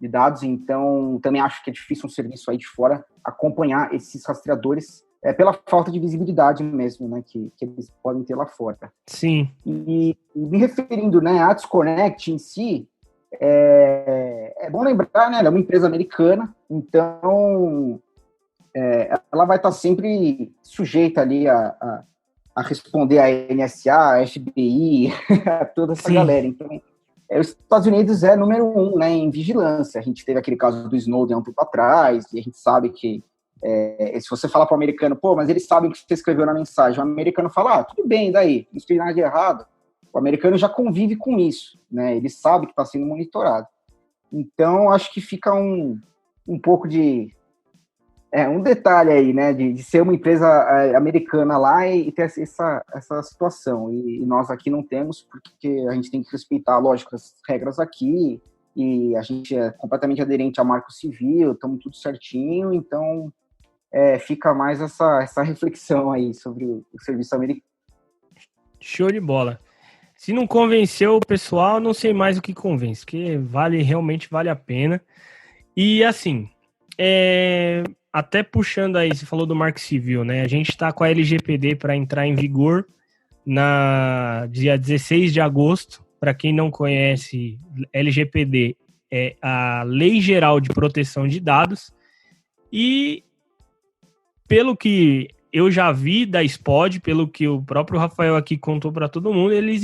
dados. Então, também acho que é difícil um serviço aí de fora acompanhar esses rastreadores pela falta de visibilidade mesmo, né, que eles podem ter lá fora. Sim. E me referindo, né, à Disconnect em si, é bom lembrar, né, ela é uma empresa americana, então ela vai estar sempre sujeita ali a responder a NSA, a FBI, a toda essa galera. Então, os Estados Unidos é número 1, né, em vigilância. A gente teve aquele caso do Snowden há um tempo atrás, e a gente sabe que se você falar para o americano, mas eles sabem o que você escreveu na mensagem, o americano fala, tudo bem, daí, não escrevi nada de errado. O americano já convive com isso, né? Ele sabe que está sendo monitorado. Então, acho que fica um pouco de... um detalhe aí, né? De ser uma empresa americana lá e ter essa situação. E nós aqui não temos, porque a gente tem que respeitar, lógico, as regras aqui, e a gente é completamente aderente ao Marco Civil, estamos tudo certinho, então fica mais essa reflexão aí sobre o serviço americano. Show de bola. Se não convenceu o pessoal, não sei mais o que convence, porque realmente vale a pena. E assim, até puxando aí, você falou do Marco Civil, né? A gente está com a LGPD para entrar em vigor na dia 16 de agosto. Para quem não conhece, LGPD é a Lei Geral de Proteção de Dados. E pelo que eu já vi da SPOD, pelo que o próprio Rafael aqui contou para todo mundo, eles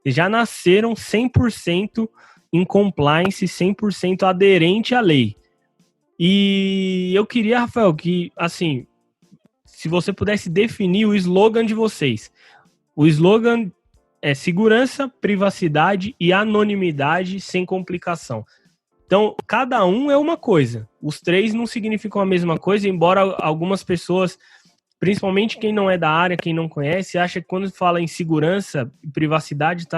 já nasceram 100% em compliance, 100% aderente à lei. E eu queria, Rafael, que, assim, se você pudesse definir o slogan de vocês. O slogan é segurança, privacidade e anonimidade sem complicação. Então, cada um é uma coisa. Os três não significam a mesma coisa, embora algumas pessoas, principalmente quem não é da área, quem não conhece, acha que quando fala em segurança e privacidade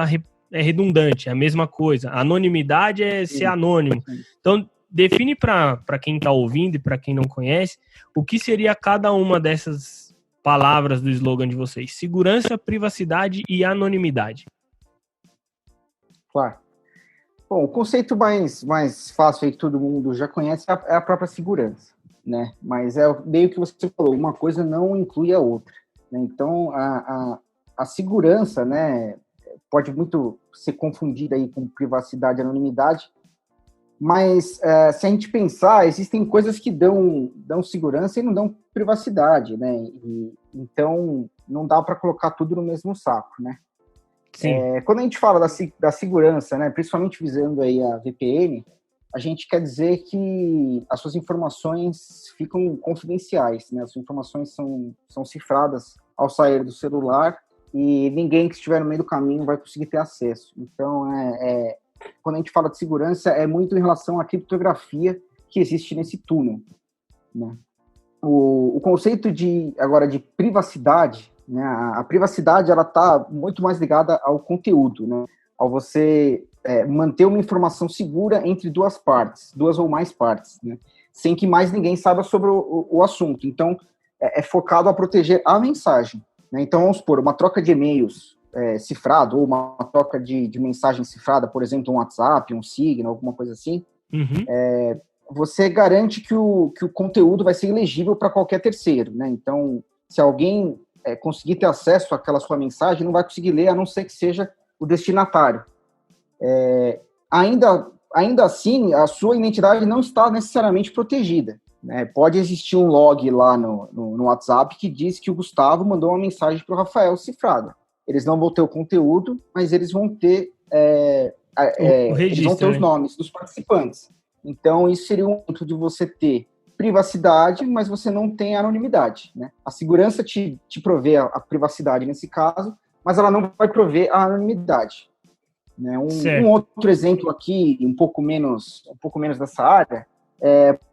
é redundante, é a mesma coisa. Anonimidade é ser anônimo. Então, define para quem está ouvindo e para quem não conhece, o que seria cada uma dessas palavras do slogan de vocês. Segurança, privacidade e anonimidade. Claro. Bom, o conceito mais fácil aí que todo mundo já conhece é a própria segurança, né? Mas é meio que você falou, uma coisa não inclui a outra, né? Então, a segurança, né, pode muito ser confundida aí com privacidade e anonimidade, mas se a gente pensar, existem coisas que dão segurança e não dão privacidade, né? Então, não dá para colocar tudo no mesmo saco, né? Quando a gente fala da segurança, né, principalmente visando aí a VPN, a gente quer dizer que as suas informações ficam confidenciais, né? As suas informações são cifradas ao sair do celular e ninguém que estiver no meio do caminho vai conseguir ter acesso. Então, quando a gente fala de segurança, é muito em relação à criptografia que existe nesse túnel, né? O conceito agora de privacidade, né? A privacidade ela está muito mais ligada ao conteúdo, né? Ao você manter uma informação segura entre duas ou mais partes, né? Sem que mais ninguém saiba sobre o assunto. Então, é focado a proteger a mensagem, né? Então, vamos supor, uma troca de e-mails cifrado, ou uma troca de mensagem cifrada, por exemplo, um WhatsApp, um Signal, alguma coisa assim, você garante que o conteúdo vai ser ilegível para qualquer terceiro, né? Então, se alguém conseguir ter acesso àquela sua mensagem, não vai conseguir ler, a não ser que seja o destinatário. Ainda assim, a sua identidade não está necessariamente protegida, né? Pode existir um log lá no WhatsApp que diz que o Gustavo mandou uma mensagem para o Rafael cifrada. Eles não vão ter o conteúdo, mas eles vão ter, eles vão ter os nomes dos participantes. Então, isso seria um ponto de você ter privacidade, mas você não tem anonimidade, né? A segurança te provê a privacidade nesse caso, mas ela não vai prover a anonimidade. Né? Um outro exemplo aqui, um pouco menos dessa área,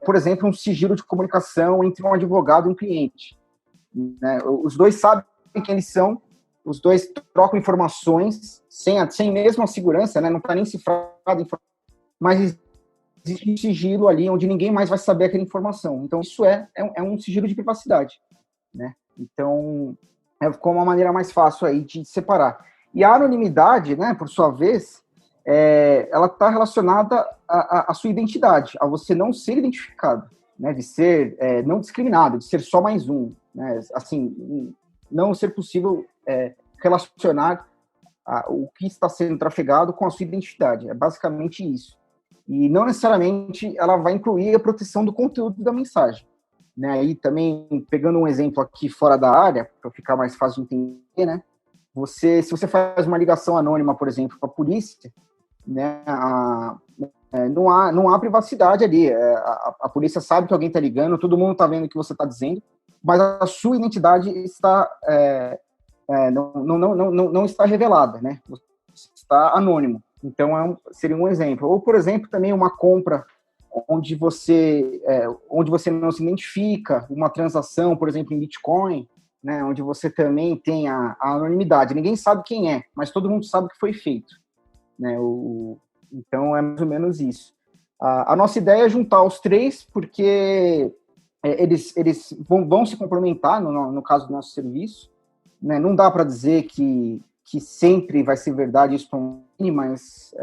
por exemplo, um sigilo de comunicação entre um advogado e um cliente. Né? Os dois sabem quem eles são, os dois trocam informações sem mesmo a segurança, né? Não está nem cifrado, mas existe um sigilo ali onde ninguém mais vai saber aquela informação. Então, isso é um sigilo de privacidade. Né? Então, ficou uma maneira mais fácil aí de separar. E a anonimidade, né, por sua vez, ela está relacionada à sua identidade, a você não ser identificado, né, de ser não discriminado, de ser só mais um. Né, assim, não ser possível relacionar o que está sendo trafegado com a sua identidade. É basicamente isso. E não necessariamente ela vai incluir a proteção do conteúdo da mensagem. Né, aí também, pegando um exemplo aqui fora da área, para ficar mais fácil de entender, né, se você faz uma ligação anônima, por exemplo, para a polícia, né, não há privacidade ali. A polícia sabe que alguém está ligando, todo mundo está vendo o que você está dizendo, mas a sua identidade está não está revelada, né? Você está anônimo. Então, seria um exemplo. Ou, por exemplo, também uma compra onde você não se identifica, uma transação, por exemplo, em Bitcoin, né, onde você também tem a anonimidade. Ninguém sabe quem é, mas todo mundo sabe o que foi feito. Né, então, é mais ou menos isso. A nossa ideia é juntar os três, porque eles vão se complementar, no caso do nosso serviço. Né, não dá para dizer que sempre vai ser verdade isso, mas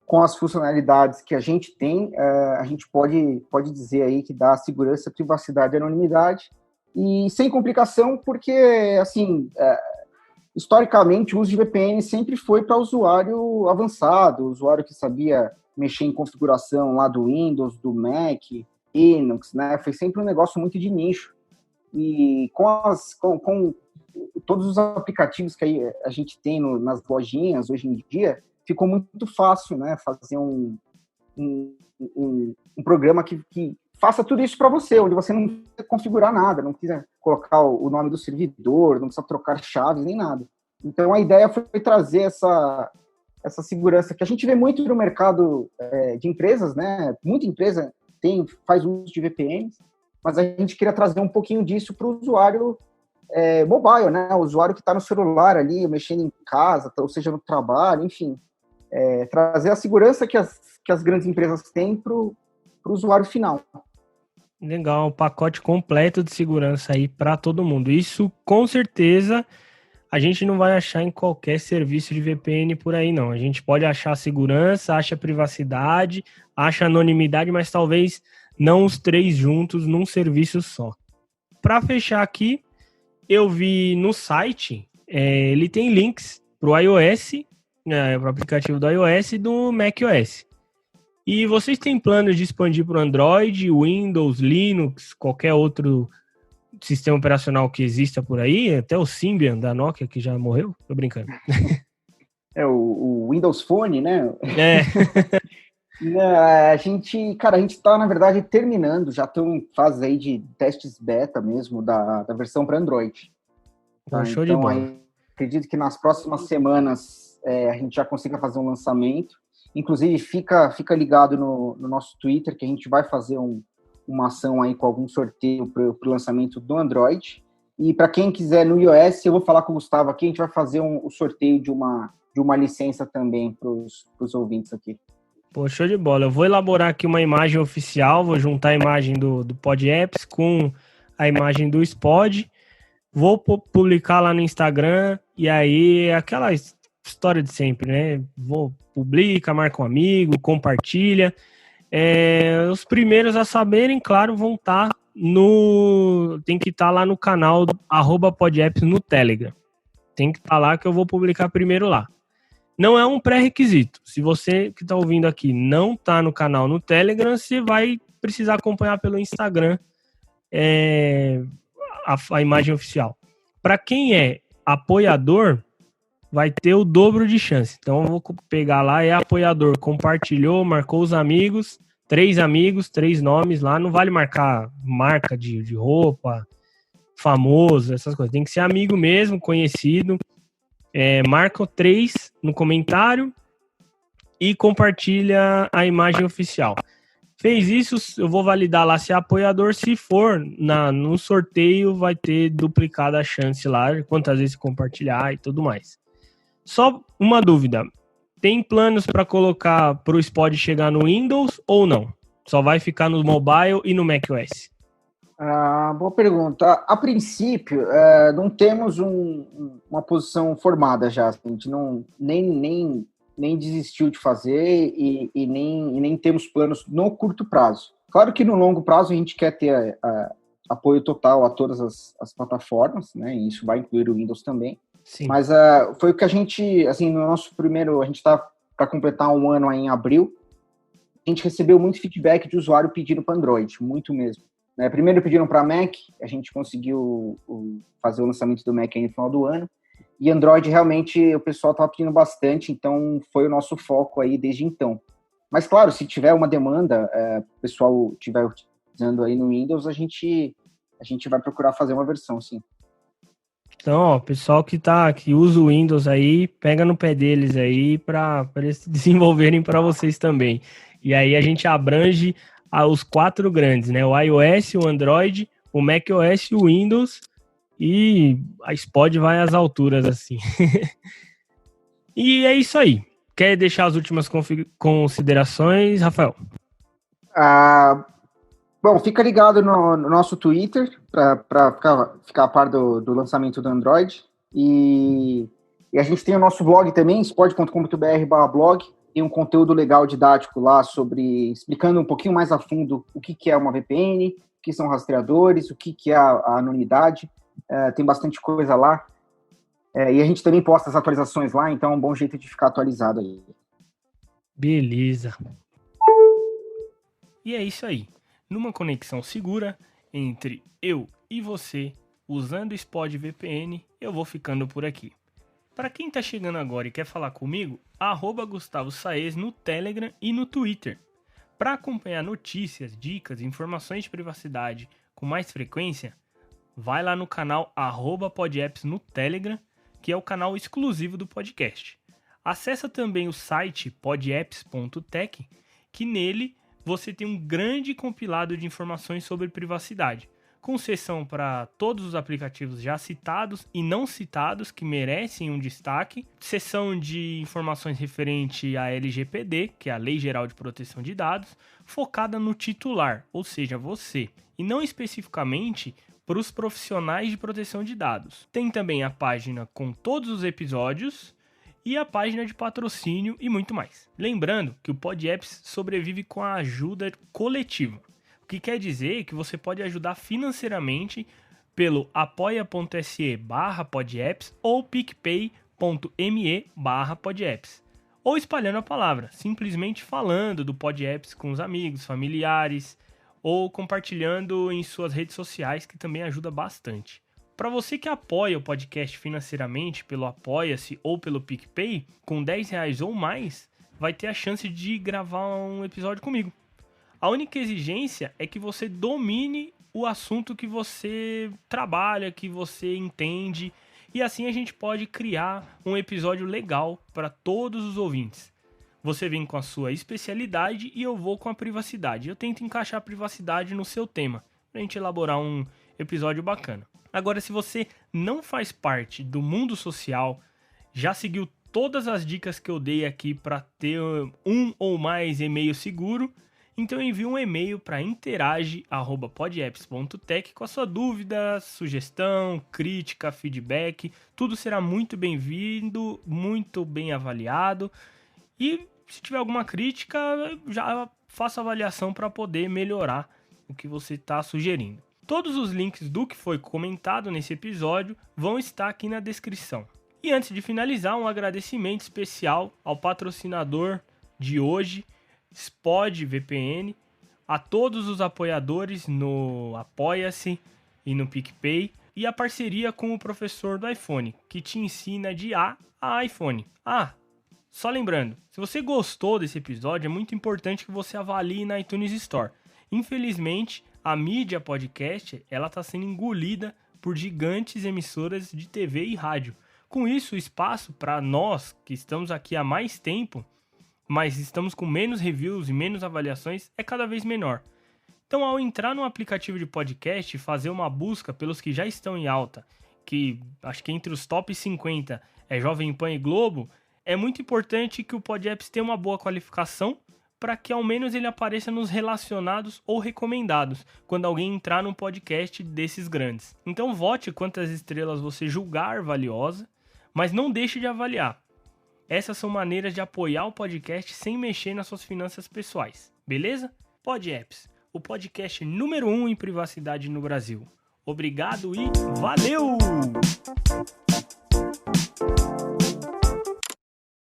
com as funcionalidades que a gente tem, a gente pode dizer aí que dá segurança, privacidade e anonimidade, e sem complicação, porque, assim, historicamente, o uso de VPN sempre foi para usuário avançado, usuário que sabia mexer em configuração lá do Windows, do Mac, Linux, né? Foi sempre um negócio muito de nicho. E com todos os aplicativos que a gente tem nas lojinhas hoje em dia, ficou muito fácil, né? Fazer um programa que faça tudo isso para você, onde você não precisa configurar nada, não precisa colocar o nome do servidor, não precisa trocar chaves, nem nada. Então, a ideia foi trazer essa segurança que a gente vê muito no mercado de empresas, né? Muita empresa faz uso de VPNs, mas a gente queria trazer um pouquinho disso para o usuário mobile, né? O usuário que está no celular ali, mexendo em casa, ou seja, no trabalho, enfim. Trazer a segurança que as grandes empresas têm para o usuário final. Legal, um pacote completo de segurança aí para todo mundo. Isso, com certeza, a gente não vai achar em qualquer serviço de VPN por aí, não. A gente pode achar segurança, acha privacidade, acha anonimidade, mas talvez não os três juntos num serviço só. Para fechar aqui, eu vi no site, ele tem links para o iOS, para o aplicativo do iOS e do macOS. E vocês têm planos de expandir para o Android, Windows, Linux, qualquer outro sistema operacional que exista por aí? Até o Symbian da Nokia, que já morreu? Tô brincando. O Windows Phone, né? A gente está, na verdade, terminando, já estão em fase aí de testes beta mesmo da versão para Android. Tá? Show de bola. Acredito que nas próximas semanas a gente já consiga fazer um lançamento. Inclusive, fica ligado no nosso Twitter, que a gente vai fazer uma ação aí com algum sorteio para o lançamento do Android. E para quem quiser no iOS, eu vou falar com o Gustavo aqui, a gente vai fazer o sorteio de uma licença também para os ouvintes aqui. Pô, show de bola. Eu vou elaborar aqui uma imagem oficial, vou juntar a imagem do PodApps com a imagem do Spod. Vou publicar lá no Instagram, e aí aquela história de sempre, né? Publica, marca um amigo, compartilha. Os primeiros a saberem, claro, vão estar tem que estar lá no canal @podapps no Telegram. Tem que estar lá que eu vou publicar primeiro lá. Não é um pré-requisito. Se você que está ouvindo aqui não está no canal no Telegram, você vai precisar acompanhar pelo Instagram a imagem oficial. Para quem é apoiador, vai ter o dobro de chance. Então eu vou pegar lá, apoiador, compartilhou, marcou os amigos, 3 amigos, 3 nomes lá. Não vale marcar marca de roupa, famoso, essas coisas. Tem que ser amigo mesmo, conhecido. Marca 3 no comentário e compartilha a imagem oficial. Fez isso, eu vou validar lá se é apoiador. Se for, no sorteio vai ter duplicada a chance lá, quantas vezes compartilhar e tudo mais. Só uma dúvida, tem planos para colocar para o Spod chegar no Windows ou não? Só vai ficar no mobile e no macOS? Boa pergunta. A princípio, não temos uma posição formada já. A gente nem desistiu de fazer e nem temos planos no curto prazo. Claro que no longo prazo a gente quer ter apoio total a todas as plataformas, né? E isso vai incluir o Windows também. Sim. Mas foi o que a gente, assim, no nosso primeiro, a gente está para completar um ano aí em abril, a gente recebeu muito feedback de usuário pedindo para Android, muito mesmo. Primeiro pediram para Mac, a gente conseguiu fazer o lançamento do Mac aí no final do ano, e Android realmente o pessoal estava pedindo bastante, então foi o nosso foco aí desde então. Mas claro, se tiver uma demanda, o pessoal estiver utilizando aí no Windows, a gente vai procurar fazer uma versão, sim. Então, ó, pessoal que usa o Windows aí, pega no pé deles aí para eles desenvolverem para vocês também. E aí a gente abrange os 4 grandes, né? O iOS, o Android, o macOS e o Windows, e a Spod vai às alturas, assim. E é isso aí. Quer deixar as últimas considerações, Rafael? Bom, fica ligado no nosso Twitter para ficar a par do lançamento do Android. E a gente tem o nosso blog também, spod.com.br/blog. Tem um conteúdo legal, didático lá, explicando um pouquinho mais a fundo o que é uma VPN, o que são rastreadores, o que é a anonimidade. Tem bastante coisa lá. E a gente também posta as atualizações lá, então é um bom jeito de ficar atualizado aí. Beleza. E é isso aí. Numa conexão segura entre eu e você, usando o Spod VPN, eu vou ficando por aqui. Para quem está chegando agora e quer falar comigo, @Gustavo Saez no Telegram e no Twitter. Para acompanhar notícias, dicas e informações de privacidade com mais frequência, vai lá no canal @podapps no Telegram, que é o canal exclusivo do podcast. Acessa também o site podapps.tech, que nele você tem um grande compilado de informações sobre privacidade, com seção para todos os aplicativos já citados e não citados que merecem um destaque, seção de informações referente à LGPD, que é a Lei Geral de Proteção de Dados, focada no titular, ou seja, você, e não especificamente para os profissionais de proteção de dados. Tem também a página com todos os episódios e a página de patrocínio e muito mais. Lembrando que o PodApps sobrevive com a ajuda coletiva, o que quer dizer que você pode ajudar financeiramente pelo apoia.se/podapps ou picpay.me/podapps, ou espalhando a palavra, simplesmente falando do PodApps com os amigos, familiares, ou compartilhando em suas redes sociais, que também ajuda bastante. Para você que apoia o podcast financeiramente pelo Apoia-se ou pelo PicPay, com R$10 ou mais, vai ter a chance de gravar um episódio comigo. A única exigência é que você domine o assunto que você trabalha, que você entende, e assim a gente pode criar um episódio legal para todos os ouvintes. Você vem com a sua especialidade e eu vou com a privacidade. Eu tento encaixar a privacidade no seu tema, para a gente elaborar um episódio bacana. Agora, se você não faz parte do mundo social, já seguiu todas as dicas que eu dei aqui para ter um ou mais e-mail seguro, Então envie um e-mail para interage@podapps.tech com a sua dúvida, sugestão, crítica, feedback. Tudo será muito bem-vindo, muito bem avaliado. E se tiver alguma crítica, já faça avaliação para poder melhorar o que você está sugerindo. Todos os links do que foi comentado nesse episódio vão estar aqui na descrição. E antes de finalizar, um agradecimento especial ao patrocinador de hoje, SpodVPN, a todos os apoiadores no Apoia-se e no PicPay, e a parceria com o professor do iPhone, que te ensina de A a iPhone. Só lembrando, se você gostou desse episódio, é muito importante que você avalie na iTunes Store. Infelizmente, a mídia podcast está sendo engolida por gigantes emissoras de TV e rádio. Com isso, o espaço para nós, que estamos aqui há mais tempo, mas estamos com menos reviews e menos avaliações, é cada vez menor. Então, ao entrar no aplicativo de podcast e fazer uma busca pelos que já estão em alta, que acho que entre os top 50 é Jovem Pan e Globo, é muito importante que o PodApps tenha uma boa qualificação para que ao menos ele apareça nos relacionados ou recomendados, quando alguém entrar num podcast desses grandes. Então vote quantas estrelas você julgar valiosa, mas não deixe de avaliar. Essas são maneiras de apoiar o podcast sem mexer nas suas finanças pessoais, beleza? PodApps, o podcast número 1 em privacidade no Brasil. Obrigado e valeu!